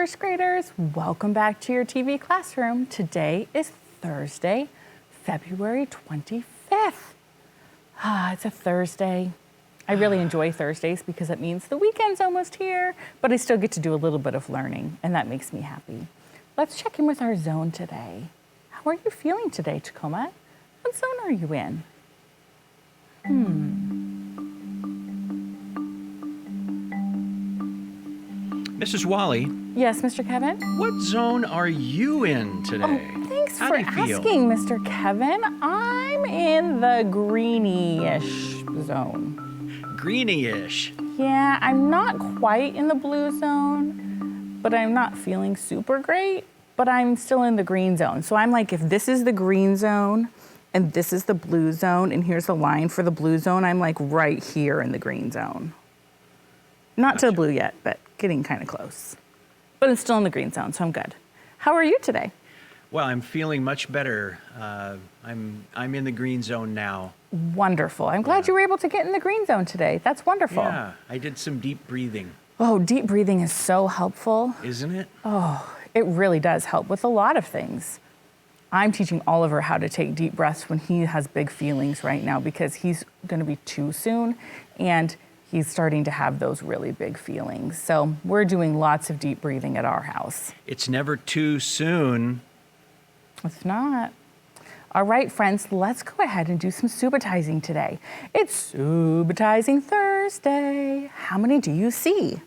first graders. Welcome back to your TV classroom. Today is Thursday, February 25th. It's a Thursday. I really enjoy Thursdays because it means the weekend's almost here, but I still get to do a little bit of learning, and that makes me happy. Let's check in with our zone today. How are you feeling today, Tacoma? What zone are you in? Mrs. Wally. Yes, Mr. Kevin? What zone are you in today? Oh, thanks How for do you feel? asking, Mr. Kevin. I'm in the greeny-ish zone. Greeny-ish. Yeah, I'm not quite in the blue zone, but I'm not feeling super great, but I'm still in the green zone. So I'm like, if this is the green zone and this is the blue zone, and here's the line for the blue zone, I'm like right here in the green zone. Not to the blue yet, but getting kind of close. But I'm still in the green zone, so I'm good. How are you today? Well, I'm feeling much better. I'm in the green zone now. Wonderful. I'm glad you were able to get in the green zone today. That's wonderful. Yeah, I did some deep breathing. Oh, deep breathing is so helpful. Isn't it? Oh, it really does help with a lot of things. I'm teaching Oliver how to take deep breaths when he has big feelings right now because he's going to be 2 soon, and he's starting to have those really big feelings. So we're doing lots of deep breathing at our house. It's never too soon. It's not. All right, friends, let's go ahead and do some subitizing today. It's Subitizing Thursday. How many do you see?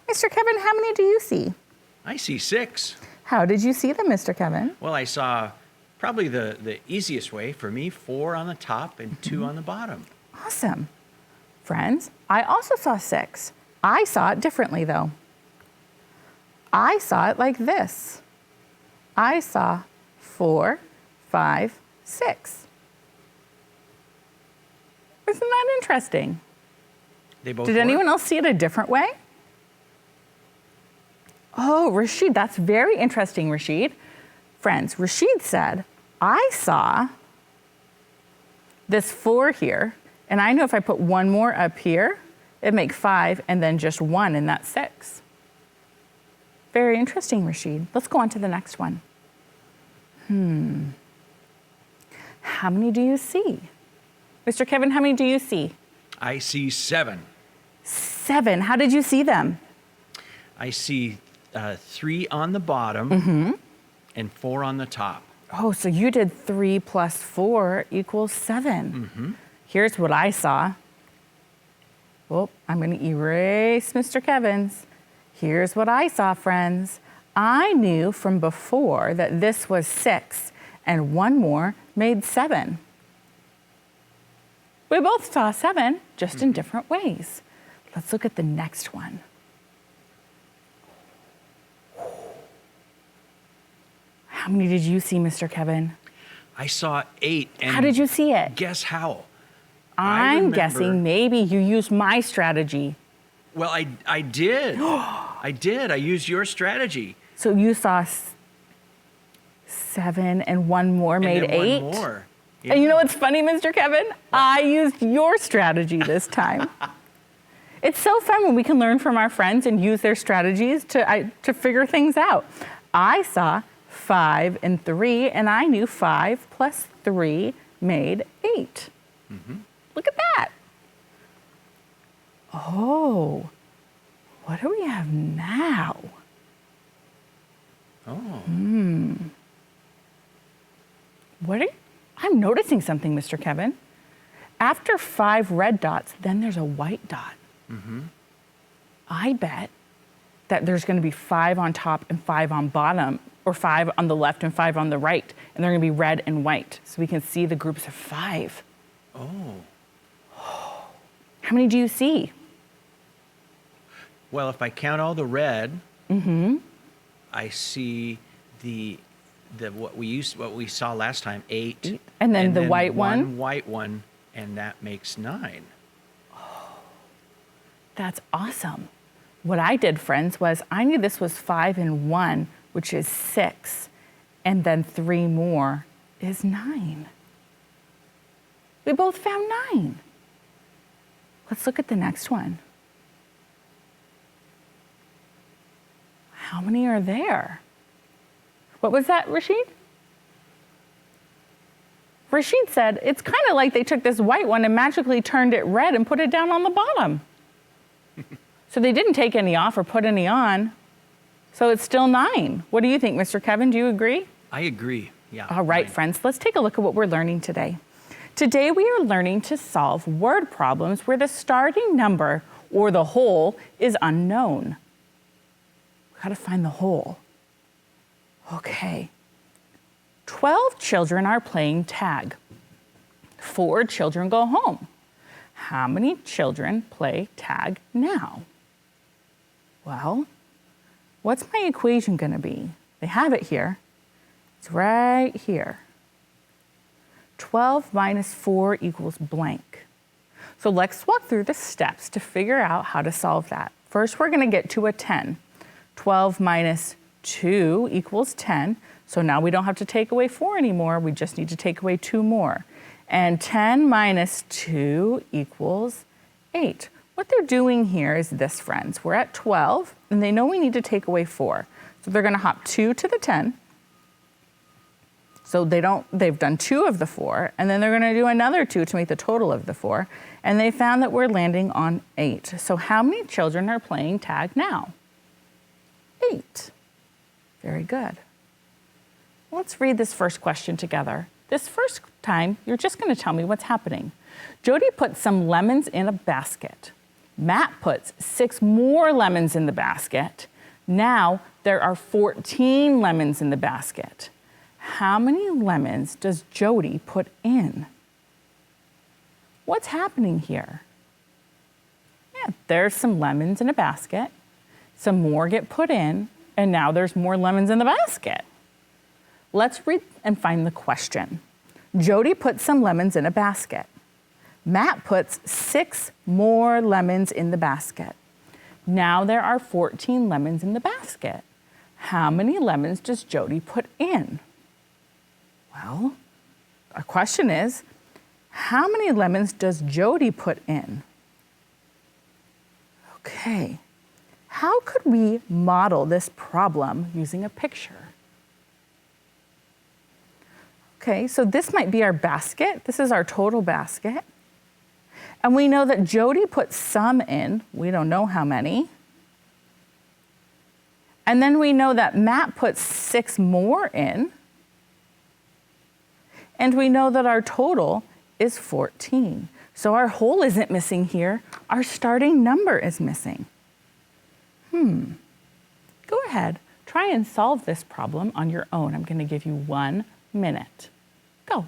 Mr. Kevin, how many do you see? I see 6. How did you see them, Mr. Kevin? Well, I saw probably the easiest way for me, 4 on the top and 2 on the bottom. Awesome. Friends, I also saw 6. I saw it differently, though. I saw it like this. I saw 4, 5, 6. Isn't that interesting? They both Did work? anyone else see it a different way? Oh, Rashid, that's very interesting, Rashid. Friends, Rashid said, I saw this 4 here, and I know if I put 1 more up here, it'd make 5, and then just 1, and that's 6. Very interesting, Rashid. Let's go on to the next one. How many do you see? Mr. Kevin, how many do you see? I see 7. 7. How did you see them? I see 3 on the bottom and 4 on the top. Oh, so you did 3 plus 4 equals 7. Here's what I saw. Oh, I'm going to erase Mr. Kevin's. Here's what I saw, friends. I knew from before that this was 6, and 1 more made 7. We both saw 7, just in different ways. Let's look at the next one. How many did you see, Mr. Kevin? I saw 8. And how did you see it? Guess how? I'm guessing maybe you used my strategy. Well, I did. I did. I used your strategy. So you saw 7 and 1 more made and then 8? 1 more. Yeah. And you know what's funny, Mr. Kevin? I used your strategy this time. It's so fun when we can learn from our friends and use their strategies to figure things out. I saw 5 and 3, and I knew 5 plus 3 made 8. Look at that. Oh, what do we have now? Oh. I'm noticing something, Mr. Kevin. After 5 red dots, then there's a white dot. I bet that there's going to be 5 on top and 5 on bottom, or 5 on the left and 5 on the right, and they're going to be red and white, so we can see the groups of 5. Oh. How many do you see? Well, if I count all the red, I see what we saw last time, 8. And then the white one? 1 white one, and that makes 9. That's awesome. What I did, friends, was I knew this was 5 and 1, which is 6, and then 3 more is 9. We both found 9. Let's look at the next one. many are there? What was that, Rashid? Rashid said, it's kind of like they took this white one and magically turned it red and put it down on the bottom. So they didn't take any off or put any on. So it's still 9. What do you think, Mr. Kevin? Do you agree? I agree. Yeah. All right, 9. friends, let's take a look at what we're learning today. Today we are learning to solve word problems where the starting number or the whole is unknown. We gotta find the whole. Okay. 12 children are playing tag. 4 children go home. How many children play tag now? Well, what's my equation gonna be? They have it here. It's right here. 12 minus 4 equals blank. So let's walk through the steps to figure out how to solve that. First, we're gonna get to a 10. 12 minus 2 equals 10. So now we don't have to take away 4 anymore. We just need to take away 2 more. And 10 minus 2 equals 8. What they're doing here is this, friends. We're at 12, and they know we need to take away 4. So they're gonna hop 2 to the 10. So they've done 2 of the 4, and then they're gonna do another 2 to make the total of the 4. And they found that we're landing on 8. So how many children are playing tag now? 8. Very good. Let's read this first question together. This first time, you're just gonna tell me what's happening. Jody put some lemons in a basket. Matt puts 6 more lemons in the basket. Now there are 14 lemons in the basket. How many lemons does Jody put in? What's happening here? Yeah, there's some lemons in a basket. Some more get put in, and now there's more lemons in the basket. Let's read and find the question. Jody puts some lemons in a basket. Matt puts 6 more lemons in the basket. Now there are 14 lemons in the basket. How many lemons does Jody put in? Well, our question is, how many lemons does Jody put in? Okay, how could we model this problem using a picture? Okay, so this might be our basket. This is our total basket. And we know that Jody put some in. We don't know how many. And then we know that Matt put 6 more in. And we know that our total is 14. So our whole isn't missing here. Our starting number is missing. Go ahead, try and solve this problem on your own. I'm going to give you 1 minute. Go.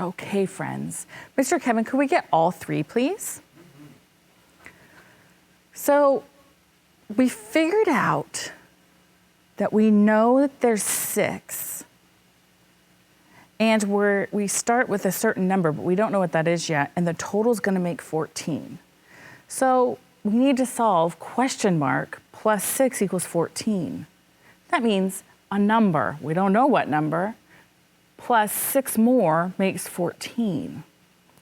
Okay, friends. Mr. Kevin, could we get all 3, please? So we figured out that we know that there's 6. And we start with a certain number, but we don't know what that is yet. And the total is going to make 14. So we need to solve question mark plus 6 equals 14. That means a number. We don't know what number. Plus 6 more makes 14.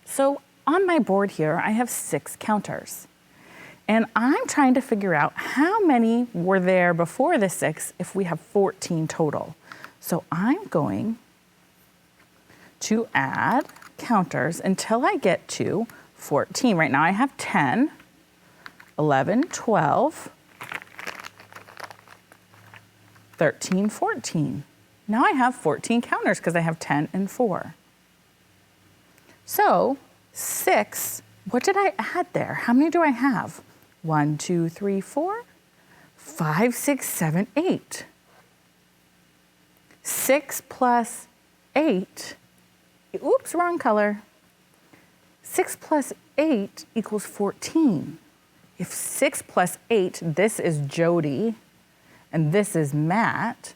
So on my board here, I have 6 counters. And I'm trying to figure out how many were there before the 6 if we have 14 total. So I'm going to add counters until I get to 14. Right now I have 10, 11, 12, 13, 14. Now I have 14 counters because I have 10 and 4. So 6, what did I add there? How many do I have? 1, 2, 3, 4, 5, 6, 7, 8. 6 plus 8, oops, wrong color. 6 plus 8 equals 14. If 6 plus 8, this is Jody, and this is Matt.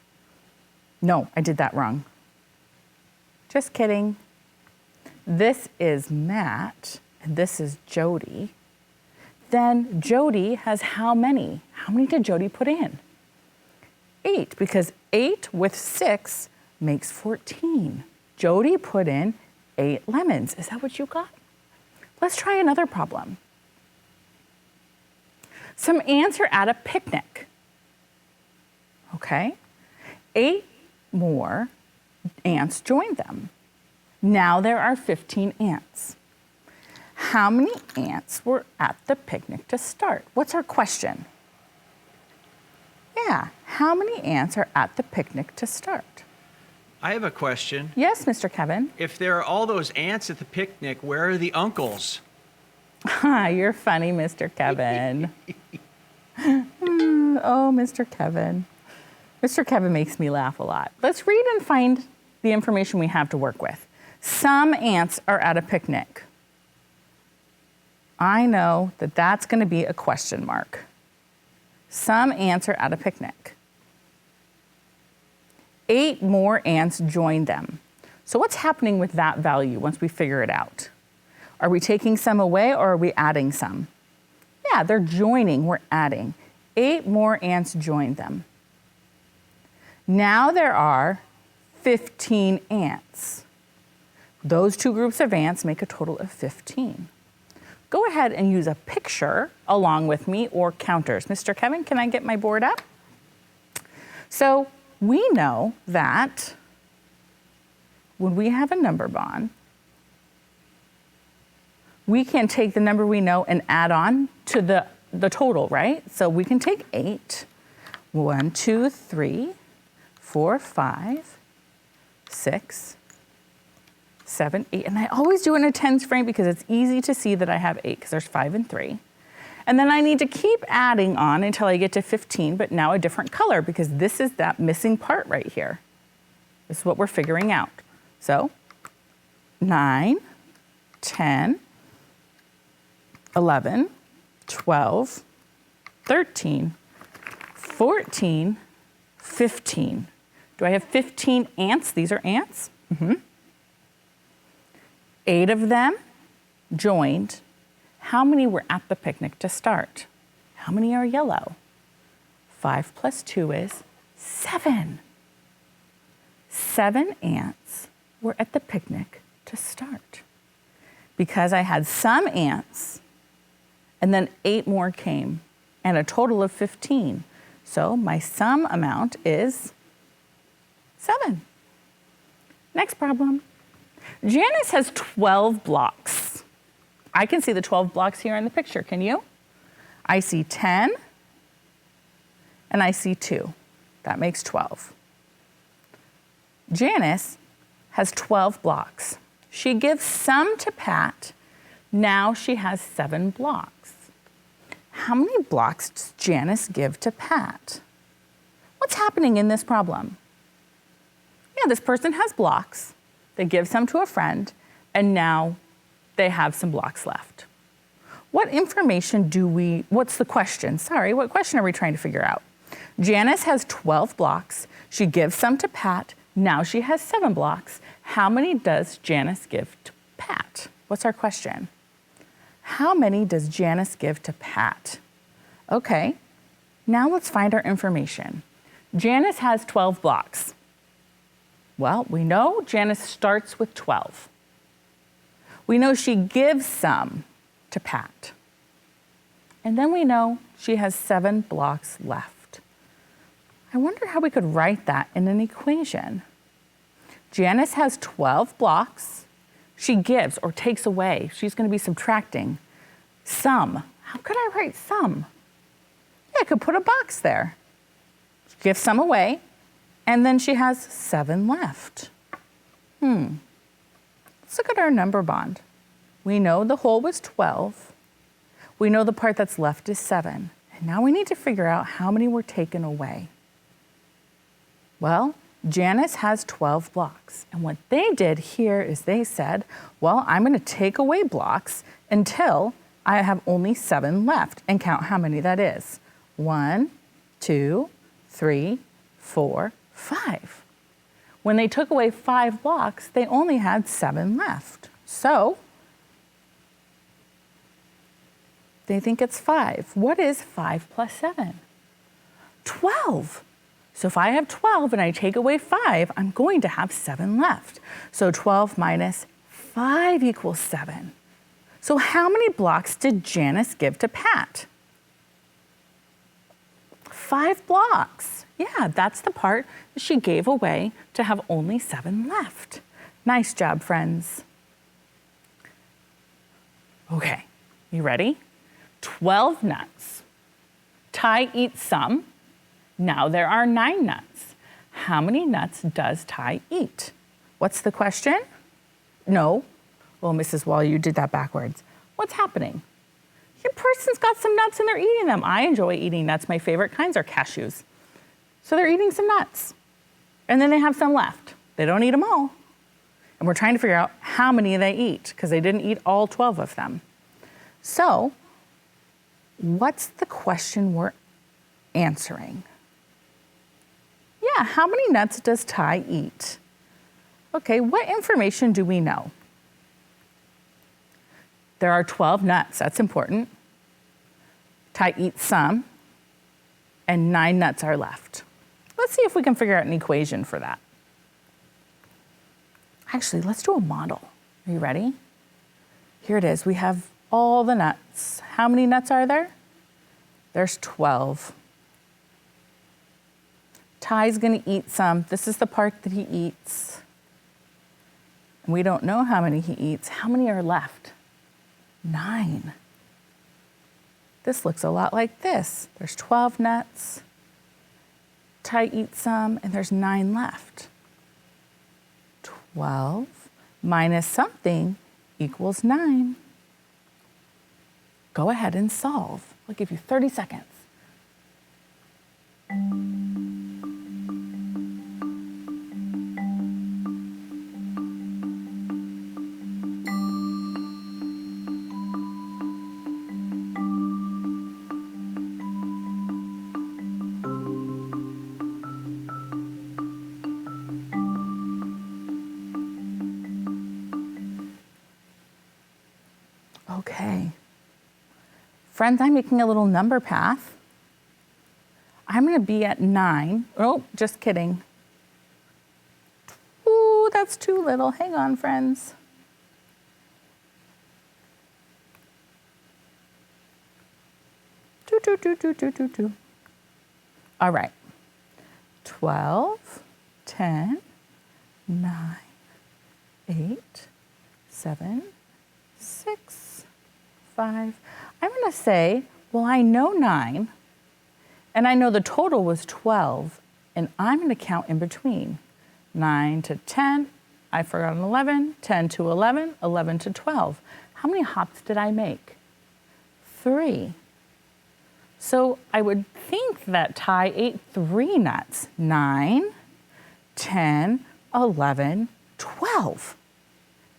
No, I did that wrong. Just kidding. This is Matt, and this is Jody. Then Jody has how many? How many did Jody put in? 8, because 8 with 6 makes 14. Jody put in 8 lemons. Is that what you got? Let's try another problem. Some ants are at a picnic. Okay? 8 more ants joined them. Now there are 15 ants. How many ants were at the picnic to start? What's our question? Yeah, how many ants are at the picnic to start? I have a question. Yes, Mr. Kevin. If there are all those ants at the picnic, where are the uncles? You're funny, Mr. Kevin. Oh, Mr. Kevin. Mr. Kevin makes me laugh a lot. Let's read and find the information we have to work with. Some ants are at a picnic. I know that that's going to be a question mark. Some ants are at a picnic. 8 more ants joined them. So what's happening with that value once we figure it out? Are we taking some away or are we adding some? Yeah, they're joining, we're adding. 8 more ants joined them. Now there are 15 ants. Those 2 groups of ants make a total of 15. Go ahead and use a picture along with me or counters. Mr. Kevin, can I get my board up? So we know that when we have a number bond, we can take the number we know and add on to the total, right? So we can take 8, 1, 2, 3, 4, 5, 6, 7, 8, and I always do it in a tens frame because it's easy to see that I have 8 because there's 5 and 3. And then I need to keep adding on until I get to 15, but now a different color because this is that missing part right here. This is what we're figuring out. So 9, 10, 11, 12, 13, 14, 15. Do I have 15 ants? These are ants. 8 of them joined. How many were at the picnic to start? How many are yellow? 5 plus 2 is 7. 7 ants were at the picnic to start. Because I had some ants, and then 8 more came, and a total of 15. So my sum amount is 7. Next problem. Janice has 12 blocks. I can see the 12 blocks here in the picture, can you? I see 10, and I see 2. That makes 12. Janice has 12 blocks. She gives some to Pat. Now she has 7 blocks. How many blocks does Janice give to Pat? What's happening in this problem? Yeah, this person has blocks. They give some to a friend, and now they have some blocks left. What information what's the question? Sorry, what question are we trying to figure out? Janice has 12 blocks. She gives some to Pat. Now she has 7 blocks. How many does Janice give to Pat? What's our question? How many does Janice give to Pat? Okay, now let's find our information. Janice has 12 blocks. Well, we know Janice starts with 12. We know she gives some to Pat. And then we know she has 7 blocks left. I wonder how we could write that in an equation. Janice has 12 blocks. She gives or takes away. She's going to be subtracting. Sum. How could I write sum? Yeah, I could put a box there. Give some away, and then she has 7 left. Let's look at our number bond. We know the whole was 12. We know the part that's left is 7. And now we need to figure out how many were taken away. Well, Janice has 12 blocks. And what they did here is they said, well, I'm going to take away blocks until I have only 7 left, and count how many that is. 1, 2, 3, 4, 5. When they took away 5 blocks, they only had 7 left. So they think it's 5. What is 5 plus 7? 12. So if I have 12 and I take away 5, I'm going to have 7 left. So 12 minus 5 equals 7. So how many blocks did Janice give to Pat? 5 blocks. Yeah, that's the part that she gave away to have only 7 left. Nice job, friends. Okay, you ready? 12 nuts. Ty eats some. Now there are 9 nuts. How many nuts does Ty eat? What's the question? No. Well, Mrs. Wall, you did that backwards. What's happening? Your person's got some nuts and they're eating them. I enjoy eating nuts. My favorite kinds are cashews. So they're eating some nuts. And then they have some left. They don't eat them all. And we're trying to figure out how many they eat because they didn't eat all 12 of them. So what's the question we're answering? Yeah, how many nuts does Ty eat? Okay, what information do we know? There are 12 nuts, that's important. Ty eats some, and 9 nuts are left. Let's see if we can figure out an equation for that. Actually, let's do a model. Are you ready? Here it is, we have all the nuts. How many nuts are there? There's 12. Ty's gonna eat some. This is the part that he eats. We don't know how many he eats. How many are left? 9. This looks a lot like this. There's 12 nuts. Ty eats some, and there's 9 left. 12 minus something equals 9. Go ahead and solve. I'll give you 30 seconds. Okay. Friends, I'm making a little number path. I'm going to be at 9. Oh, just kidding. Ooh, that's too little. Hang on, friends. Two. All right. 12, 10, 9, 8, 7, 6, 5. I'm going to say, well, I know 9, and I know the total was 12, and I'm going to count in between. 9 to 10, I forgot an 11, 10 to 11, 11 to 12. How many hops did I make? 3. So I would think that Ty ate 3 nuts. 9, 10, 11, 12.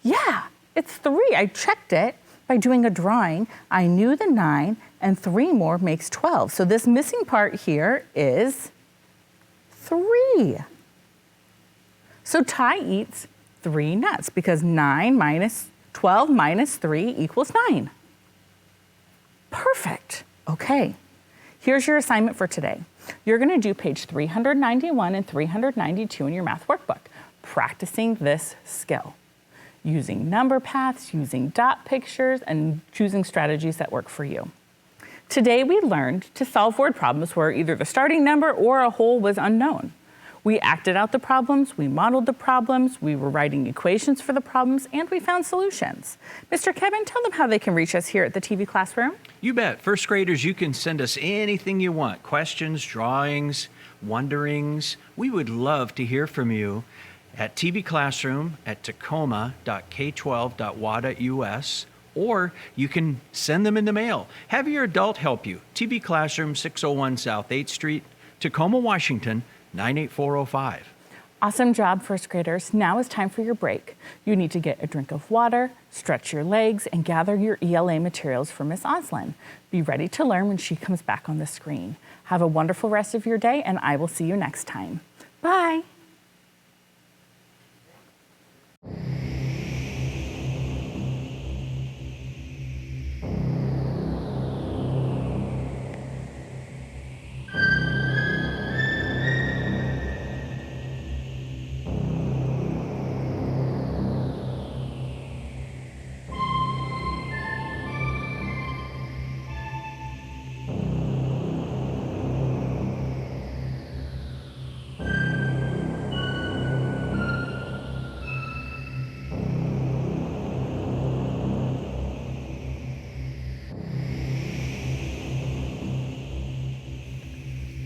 Yeah, it's 3. I checked it by doing a drawing. I knew the 9 and 3 more makes 12. So this missing part here is 3. So Ty eats 3 nuts because 12 minus 3 equals 9. Perfect. Okay. Here's your assignment for today. You're going to do page 391 and 392 in your math workbook, practicing this skill, using number paths, using dot pictures, and choosing strategies that work for you. Today we learned to solve word problems where either the starting number or a whole was unknown. We acted out the problems, we modeled the problems, we were writing equations for the problems, and we found solutions. Mr. Kevin, tell them how they can reach us here at the TV Classroom. You bet. First graders, you can send us anything you want. Questions, drawings, wonderings. We would love to hear from you at TV Classroom at tacoma.k12.wa.us, or you can send them in the mail. Have your adult help you. TV Classroom, 601 South 8th Street, Tacoma, Washington, 98405. Awesome job, first graders. Now is time for your break. You need to get a drink of water, stretch your legs, and gather your ELA materials for Miss Oslin. Be ready to learn when she comes back on the screen. Have a wonderful rest of your day, and I will see you next time. Bye.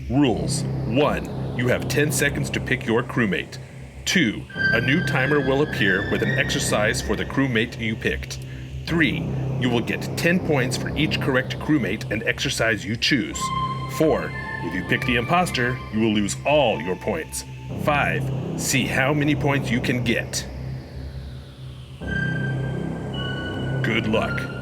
Rules. 1. You have 10 seconds to pick your crewmate. 2. A new timer will appear with an exercise for the crewmate you picked. 3. You will get 10 points for each correct crewmate and exercise you choose. 4. If you pick the imposter, you will lose all your points. 5. See how many points you can get. Good luck.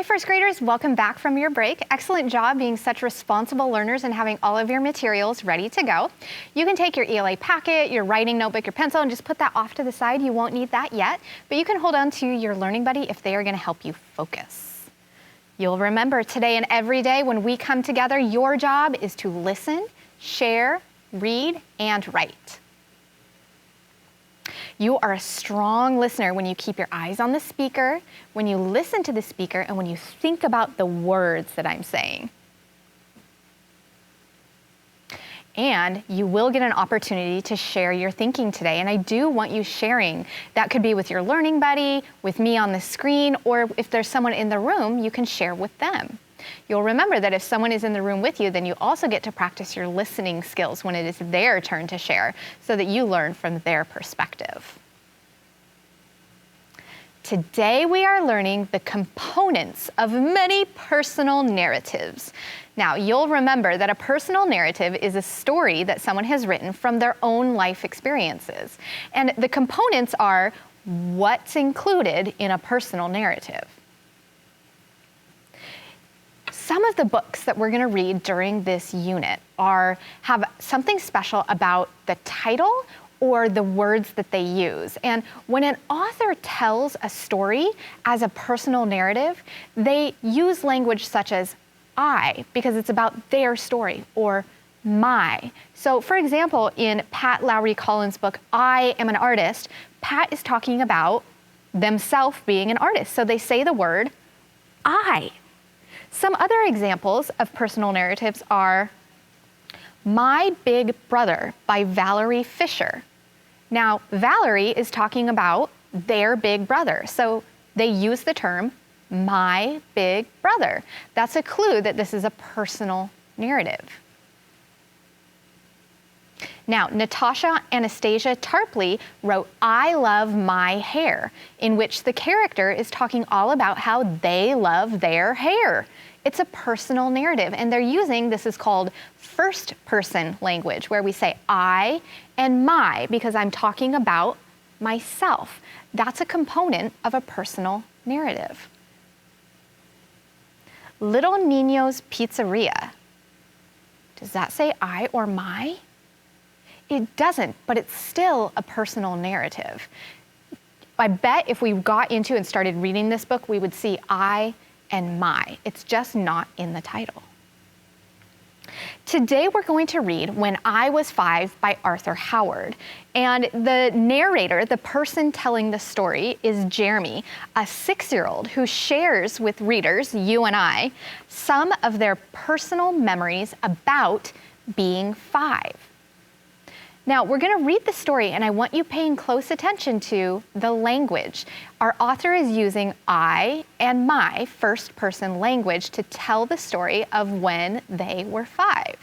first graders, welcome back from your break. Excellent job being such responsible learners and having all of your materials ready to go. You can take your ELA packet, your writing notebook, your pencil, and just put that off to the side. You won't need that yet, but you can hold on to your learning buddy if they are going to help you focus. You'll remember today and every day when we come together, your job is to listen, share, read, and write. You are a strong listener when you keep your eyes on the speaker, when you listen to the speaker, and when you think about the words that I'm saying. And you will get an opportunity to share your thinking today. And I do want you sharing. That could be with your learning buddy, with me on the screen, or if there's someone in the room, you can share with them. You'll remember that if someone is in the room with you, then you also get to practice your listening skills when it is their turn to share, so that you learn from their perspective. Today we are learning the components of many personal narratives. Now, you'll remember that a personal narrative is a story that someone has written from their own life experiences. And the components are what's included in a personal narrative. Some of the books that we're going to read during this unit have something special about the title or the words that they use. And when an author tells a story as a personal narrative, they use language such as I, because it's about their story, or my. So for example, in Pat Lowry Collins' book, I Am an Artist, Pat is talking about themselves being an artist. So they say the word I. Some other examples of personal narratives are My Big Brother by Valerie Fisher. Now, Valerie is talking about their big brother, so they use the term my big brother. That's a clue that this is a personal narrative. Now, Natasha Anastasia Tarpley wrote I Love My Hair, in which the character is talking all about how they love their hair. It's a personal narrative, and they're using, this is called first person language, where we say I and my, because I'm talking about myself. That's a component of a personal narrative. Little Nino's Pizzeria. Does that say I or my? It doesn't, but it's still a personal narrative. I bet if we got into and started reading this book, we would see I and my. It's just not in the title. Today we're going to read When I Was 5 by Arthur Howard. And the narrator, the person telling the story, is Jeremy, a 6-year-old who shares with readers, you and I, some of their personal memories about being 5. Now, we're going to read the story, and I want you paying close attention to the language. Our author is using I and my first-person language to tell the story of when they were 5.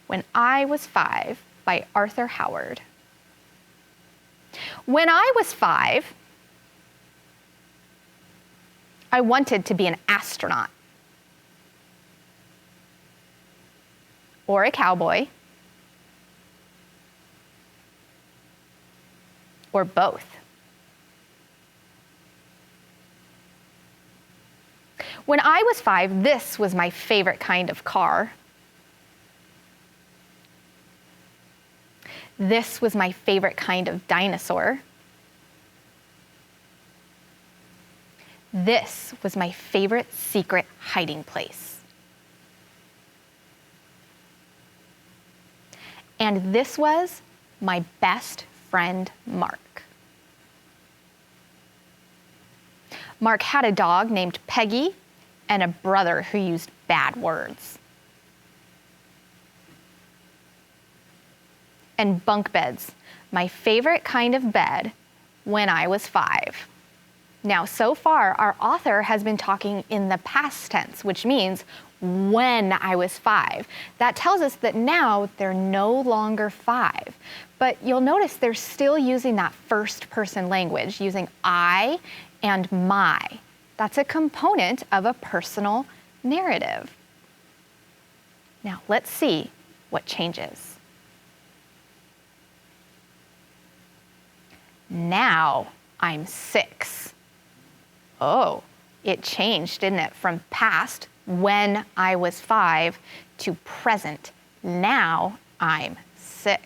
When I Was 5 by Arthur Howard. When I was 5, I wanted to be an astronaut, or a cowboy, or both. When I was 5, this was my favorite kind of car. This was my favorite kind of dinosaur. This was my favorite secret hiding place. And this was my best friend, Mark. Mark had a dog named Peggy and a brother who used bad words. And bunk beds, my favorite kind of bed when I was 5. Now, so far, our author has been talking in the past tense, which means when I was 5. That tells us that now they're no longer 5. But you'll notice they're still using that first person language, using I and my. That's a component of a personal narrative. Now, let's see what changes. Now I'm 6. oh, it changed, didn't it? From past, when I was 5, to present, now I'm 6.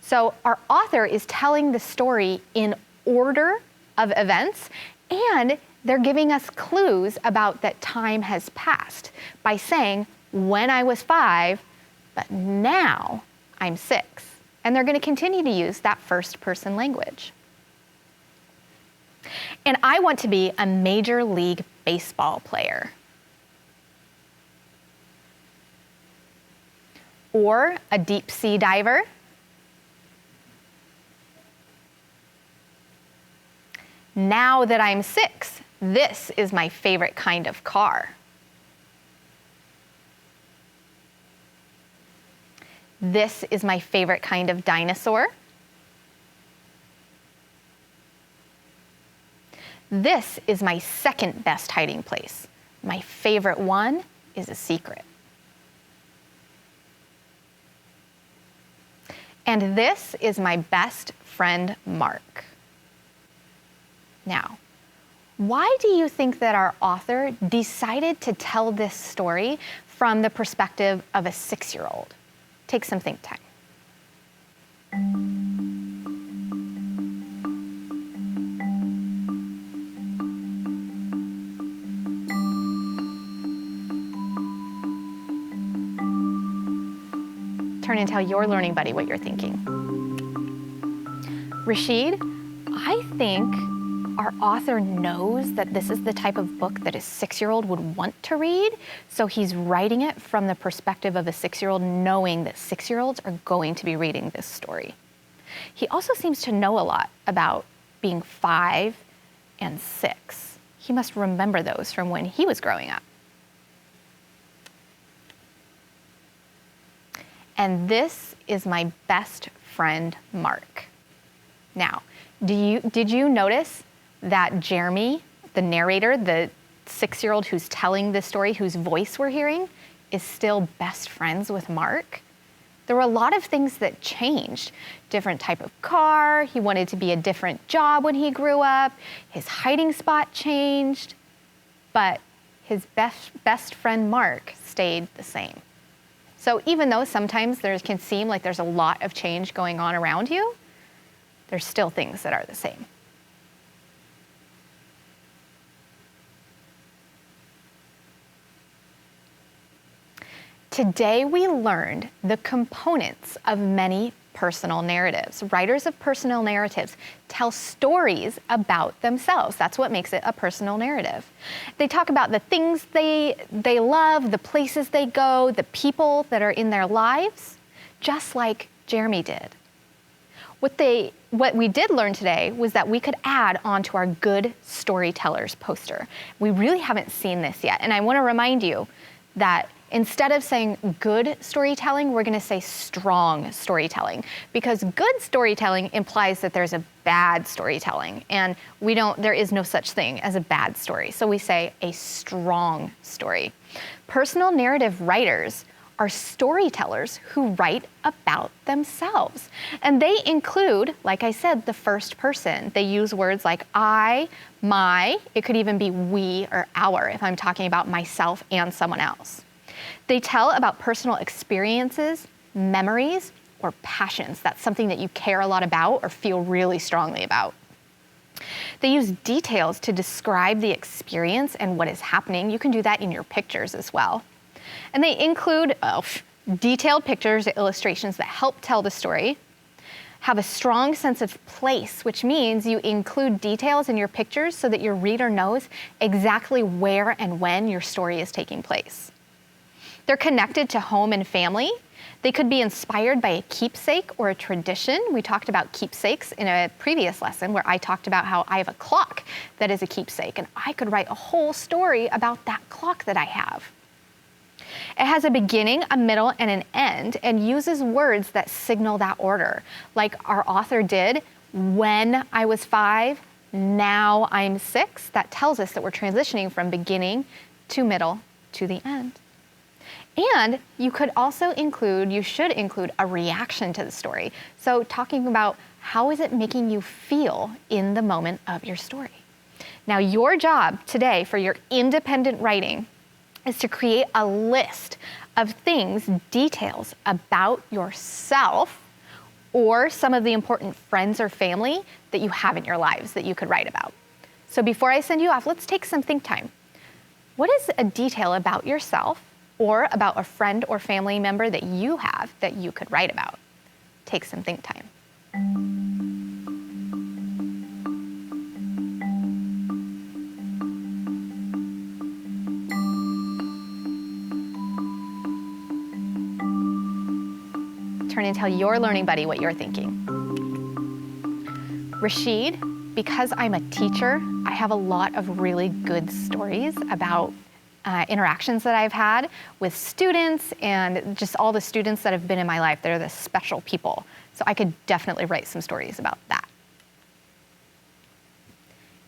So our author is telling the story in order of events, and they're giving us clues about that time has passed by saying, when I was 5, but now I'm 6. And they're going to continue to use that first person language. And I want to be a Major League Baseball player. Or a deep sea diver. Now that I'm 6, this is my favorite kind of car. This is my favorite kind of dinosaur. This is my second best hiding place. My favorite one is a secret. And this is my best friend, Mark. Now, why do you think that our author decided to tell this story from the perspective of a 6-year-old? Take some think time. Turn and tell your learning buddy what you're thinking. Rashid, I think our author knows that this is the type of book that a 6-year-old would want to read, so he's writing it from the perspective of a 6-year-old, knowing that 6-year-olds are going to be reading this story. He also seems to know a lot about being 5 and 6. He must remember those from when he was growing up. And this is my best friend, Mark. Now, did you notice that Jeremy, the narrator, the 6-year-old who's telling this story, whose voice we're hearing, is still best friends with Mark? There were a lot of things that changed. Different type of car, he wanted to be a different job when he grew up, his hiding spot changed, but his best friend Mark stayed the same. So even though sometimes there can seem like there's a lot of change going on around you, there's still things that are the same. Today we learned the components of many personal narratives. Writers of personal narratives tell stories about themselves. That's what makes it a personal narrative. They talk about the things they love, the places they go, the people that are in their lives, just like Jeremy did. What we did learn today was that we could add onto our Good Storytellers poster. We really haven't seen this yet, and I want to remind you that instead of saying good storytelling, we're going to say strong storytelling, because good storytelling implies that there's a bad storytelling, and there is no such thing as a bad story. So we say a strong story. Personal narrative writers are storytellers who write about themselves. And they include, like I said, the first person. They use words like I, my, it could even be we or our if I'm talking about myself and someone else. They tell about personal experiences, memories, or passions. That's something that you care a lot about or feel really strongly about. They use details to describe the experience and what is happening. You can do that in your pictures as well. And they include detailed pictures or illustrations that help tell the story, have a strong sense of place, which means you include details in your pictures so that your reader knows exactly where and when your story is taking place. They're connected to home and family. They could be inspired by a keepsake or a tradition. We talked about keepsakes in a previous lesson where I talked about how I have a clock that is a keepsake, and I could write a whole story about that clock that I have. It has a beginning, a middle, and an end, and uses words that signal that order, like our author did, when I was 5, now I'm 6. That tells us that we're transitioning from beginning to middle to the end. And you should include a reaction to the story. So talking about how is it making you feel in the moment of your story. Now, your job today for your independent writing is to create a list of things, details about yourself or some of the important friends or family that you have in your lives that you could write about. So before I send you off, let's take some think time. What is a detail about yourself or about a friend or family member that you have that you could write about? Take some think time. Turn and tell your learning buddy what you're thinking. Rashid, because I'm a teacher, I have a lot of really good stories about interactions that I've had with students and just all the students that have been in my life. They're the special people. So I could definitely write some stories about that.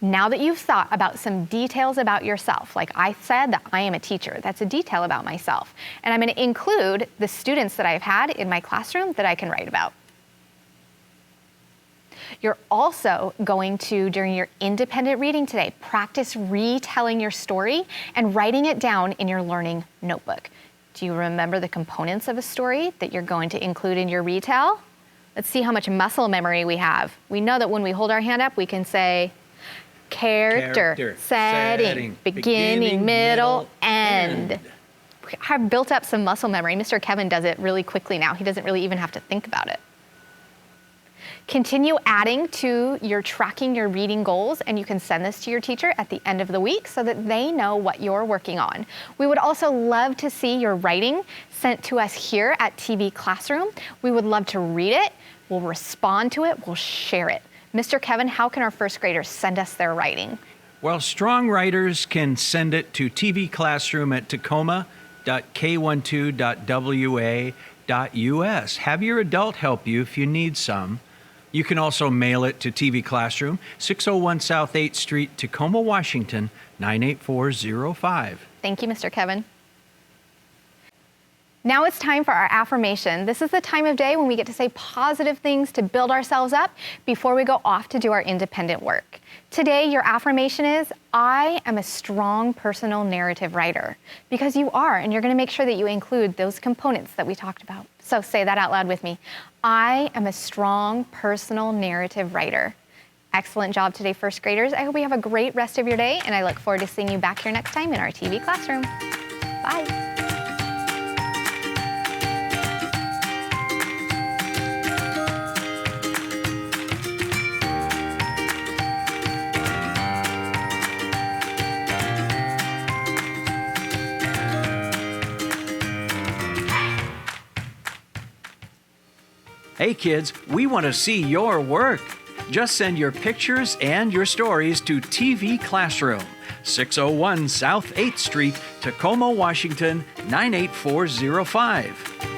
Now that you've thought about some details about yourself, like I said that I am a teacher, that's a detail about myself. And I'm going to include the students that I've had in my classroom that I can write about. You're also going to, during your independent reading today, practice retelling your story and writing it down in your learning notebook. Do you remember the components of a story that you're going to include in your retell? Let's see how much muscle memory we have. We know that when we hold our hand up, we can say, character, setting, beginning, middle, end. I've built up some muscle memory. Mr. Kevin does it really quickly now. He doesn't really even have to think about it. Continue adding to your tracking your reading goals, and you can send this to your teacher at the end of the week so that they know what you're working on. We would also love to see your writing sent to us here at TV Classroom. We would love to read it, we'll respond to it, we'll share it. Mr. Kevin, how can our first graders send us their writing? Well, strong writers can send it to TV Classroom at tacoma.k12.wa.us. Have your adult help you if you need some. You can also mail it to TV Classroom, 601 South 8th Street, Tacoma, Washington, 98405. Thank you, Mr. Kevin. Now it's time for our affirmation. This is the time of day when we get to say positive things to build ourselves up before we go off to do our independent work. Today, your affirmation is, I am a strong personal narrative writer. Because you are, and you're going to make sure that you include those components that we talked about. So say that out loud with me. I am a strong personal narrative writer. Excellent job today, first graders. I hope you have a great rest of your day, and I look forward to seeing you back here next time in our TV classroom. Bye. Hey kids, we want to see your work. Just send your pictures and your stories to TV Classroom, 601 South 8th Street, Tacoma, Washington, 98405.